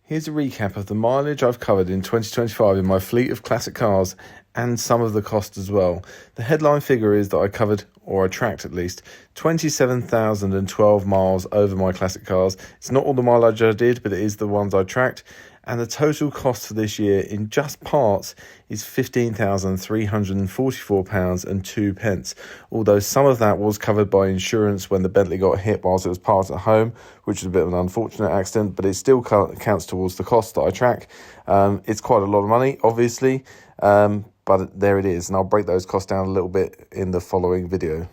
Here's a recap of the mileage I've covered in 2025 in my fleet of classic cars and some of the cost as well. The headline figure is that I covered, or I tracked at least, 27,012 miles over my classic cars. It's not all the mileage I did, but it is the ones I tracked. And the total cost for this year in just parts is £15,344.02. Although some of that was covered by insurance when the Bentley got hit whilst it was parked at home, which is a bit of an unfortunate accident, but it still counts towards the cost that I track. It's quite a lot of money, obviously, but there it is. And I'll break those costs down a little bit in the following video.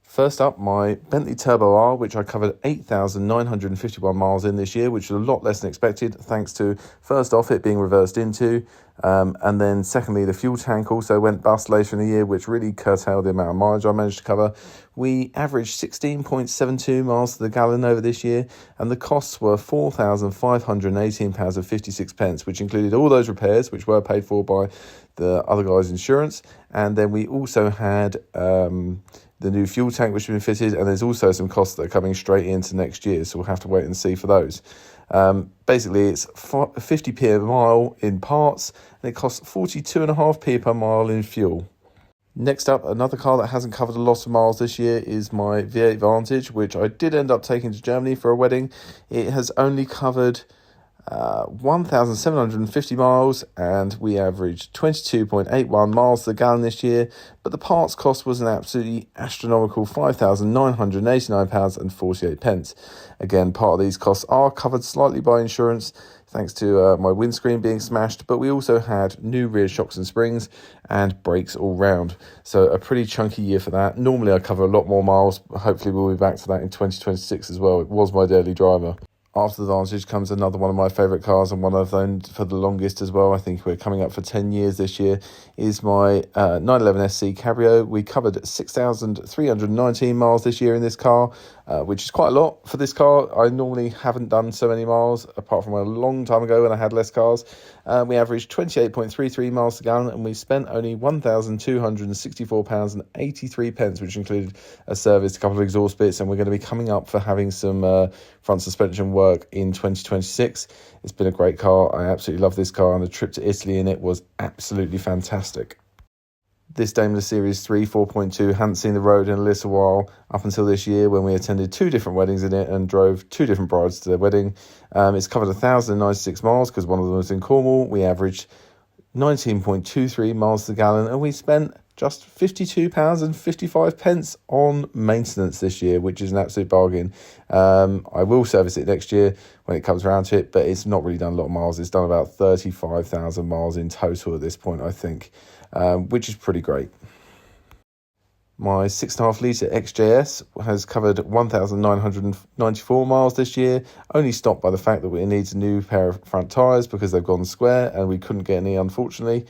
First up, my Bentley Turbo R, which I covered 8,951 miles in this year, which is a lot less than expected, thanks to, first off, it being reversed into, and then secondly, the fuel tank also went bust later in the year, which really curtailed the amount of mileage I managed to cover. We averaged 16.72 miles to the gallon over this year, and the costs were £4,518.56, which included all those repairs, which were paid for by the other guy's insurance, and then we also had the new fuel tank which has been fitted, and there's also some costs that are coming straight into next year, so we'll have to wait and see for those. Basically, it's 50p a mile in parts, and it costs 42.5p per mile in fuel. Next up, another car that hasn't covered a lot of miles this year is my V8 Vantage, which I did end up taking to Germany for a wedding. It has only covered 1,750 miles, and we averaged 22.81 miles to the gallon this year, but the parts cost was an absolutely astronomical £5,989.48. Again, part of these costs are covered slightly by insurance, thanks to my windscreen being smashed, but we also had new rear shocks and springs and brakes all round. So a pretty chunky year for that. Normally I cover a lot more miles, but hopefully we'll be back to that in 2026 as well. It was my daily driver. After the Vantage comes another one of my favourite cars, and one I've owned for the longest as well. I think we're coming up for 10 years this year, is my 911 SC Cabrio. We covered 6,319 miles this year in this car, which is quite a lot for this car. I normally haven't done so many miles, apart from a long time ago when I had less cars. We averaged 28.33 miles to gallon, and we spent only £1,264.83, which included a service, a couple of exhaust bits, and we're going to be coming up for having some front suspension work in 2026. It's been a great car. I absolutely love this car, and the trip to Italy in it was absolutely fantastic. This Daimler Series 3 4.2 hadn't seen the road in a little while up until this year, when we attended two different weddings in it and drove two different brides to their wedding. It's covered 1,096 miles because one of them was in Cornwall. We averaged 19.23 miles to the gallon, and we spent just £52.55 on maintenance this year, which is an absolute bargain. I will service it next year when it comes around to it, but it's not really done a lot of miles. It's done about 35,000 miles in total at this point, I think, which is pretty great. My 6.5 litre XJS has covered 1,994 miles this year, only stopped by the fact that it needs a new pair of front tyres because they've gone square and we couldn't get any, unfortunately.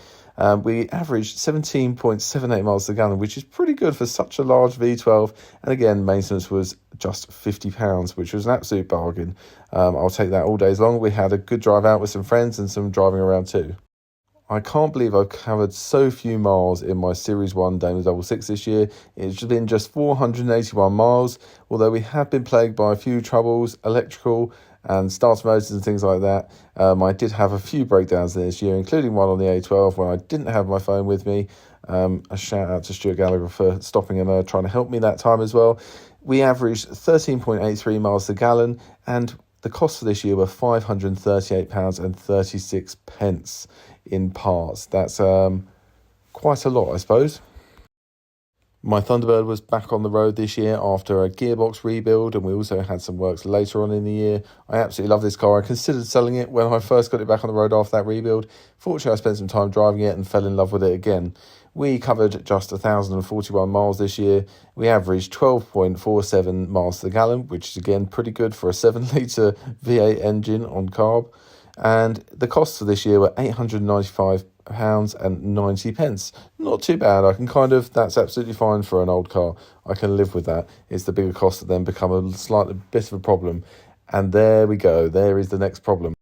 We averaged 17.78 miles to the gallon, which is pretty good for such a large V12. And again, maintenance was just £50, which was an absolute bargain. I'll take that all days long. We had a good drive out with some friends and some driving around too. I can't believe I've covered so few miles in my Series 1 Daimler 66 this year. It's been just 481 miles, although we have been plagued by a few troubles, electrical and starter motors and things like that. I did have a few breakdowns this year, including one on the A12 when I didn't have my phone with me. A shout out to Stuart Gallagher for stopping and trying to help me that time as well. We averaged 13.83 miles to the gallon, and the costs for this year were £538.36 in parts. That's quite a lot, I suppose. My Thunderbird was back on the road this year after a gearbox rebuild, and we also had some works later on in the year. I absolutely love this car. I considered selling it when I first got it back on the road after that rebuild. Fortunately, I spent some time driving it and fell in love with it again. We covered just 1,041 miles this year. We averaged 12.47 miles to the gallon, which is again pretty good for a 7-litre V8 engine on carb. And the costs for this year were £895.90. Not too bad. That's absolutely fine for an old car. I can live with that. It's the bigger costs that then become a slightly bit of a problem. And there we go. There is the next problem.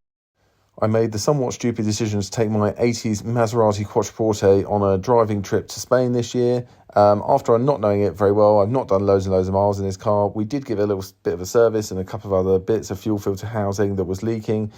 I made the somewhat stupid decision to take my 80s Maserati Quattroporte on a driving trip to Spain this year. After not knowing it very well, I've not done loads and loads of miles in this car. We did give it a little bit of a service and a couple of other bits of fuel filter housing that was leaking.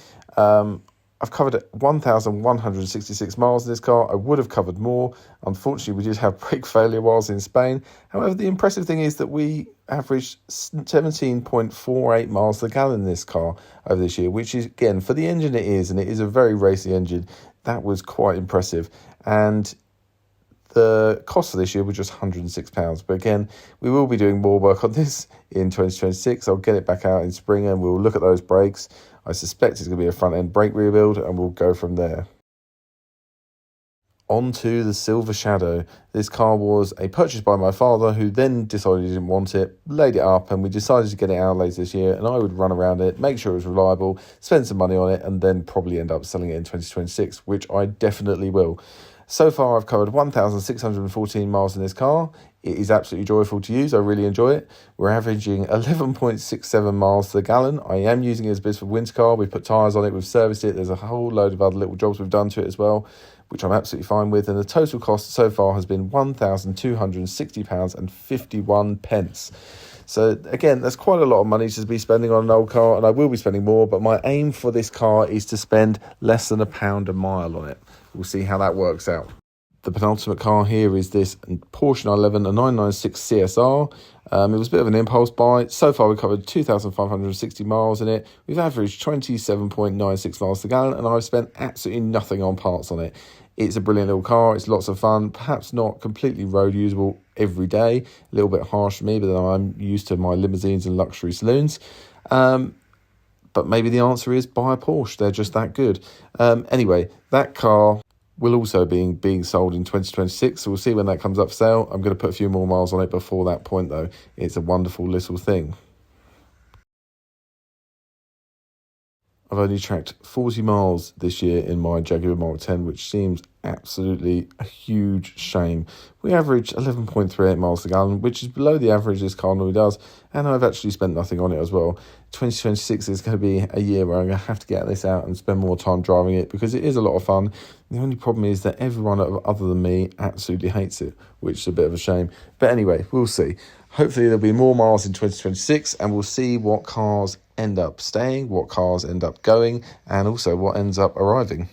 I've covered 1,166 miles in this car. I would have covered more. Unfortunately, we did have brake failure whilst in Spain. However, the impressive thing is that we averaged 17.48 miles per gallon in this car over this year, which is, again, for the engine it is, and it is a very racy engine. That was quite impressive. And the cost of this year was just £106. But again, we will be doing more work on this in 2026. I'll get it back out in spring and we'll look at those brakes. I suspect it's going to be a front-end brake rebuild and we'll go from there. On to the Silver Shadow. This car was a purchase by my father, who then decided he didn't want it, laid it up, and we decided to get it out later this year, and I would run around it, make sure it was reliable, spend some money on it, and then probably end up selling it in 2026, which I definitely will. So far, I've covered 1,614 miles in this car. It is absolutely joyful to use. I really enjoy it. We're averaging 11.67 miles to the gallon. I am using it as a bit of a winter car. We've put tyres on it. We've serviced it. There's a whole load of other little jobs we've done to it as well, which I'm absolutely fine with. And the total cost so far has been £1,260.51. So again, that's quite a lot of money to be spending on an old car, and I will be spending more, but my aim for this car is to spend less than £1 a mile on it. We'll see how that works out. The penultimate car here is this Porsche 911, a 996 CSR. It was a bit of an impulse buy. So far, we've covered 2,560 miles in it. We've averaged 27.96 miles per gallon, and I've spent absolutely nothing on parts on it. It's a brilliant little car. It's lots of fun. Perhaps not completely road usable every day. A little bit harsh for me, but then I'm used to my limousines and luxury saloons. But maybe the answer is buy a Porsche. They're just that good. Anyway, that car will also be being sold in 2026, so we'll see when that comes up for sale. I'm going to put a few more miles on it before that point, though. It's a wonderful little thing. I've only tracked 40 miles this year in my Jaguar Mark 10, which seems absolutely a huge shame. We averaged 11.38 miles per gallon, which is below the average this car normally does, and I've actually spent nothing on it as well. 2026 is going to be a year where I'm going to have to get this out and spend more time driving it, because it is a lot of fun. The only problem is that everyone other than me absolutely hates it, which is a bit of a shame. But anyway, we'll see. Hopefully there'll be more miles in 2026, and we'll see what cars end up staying, what cars end up going, and also what ends up arriving.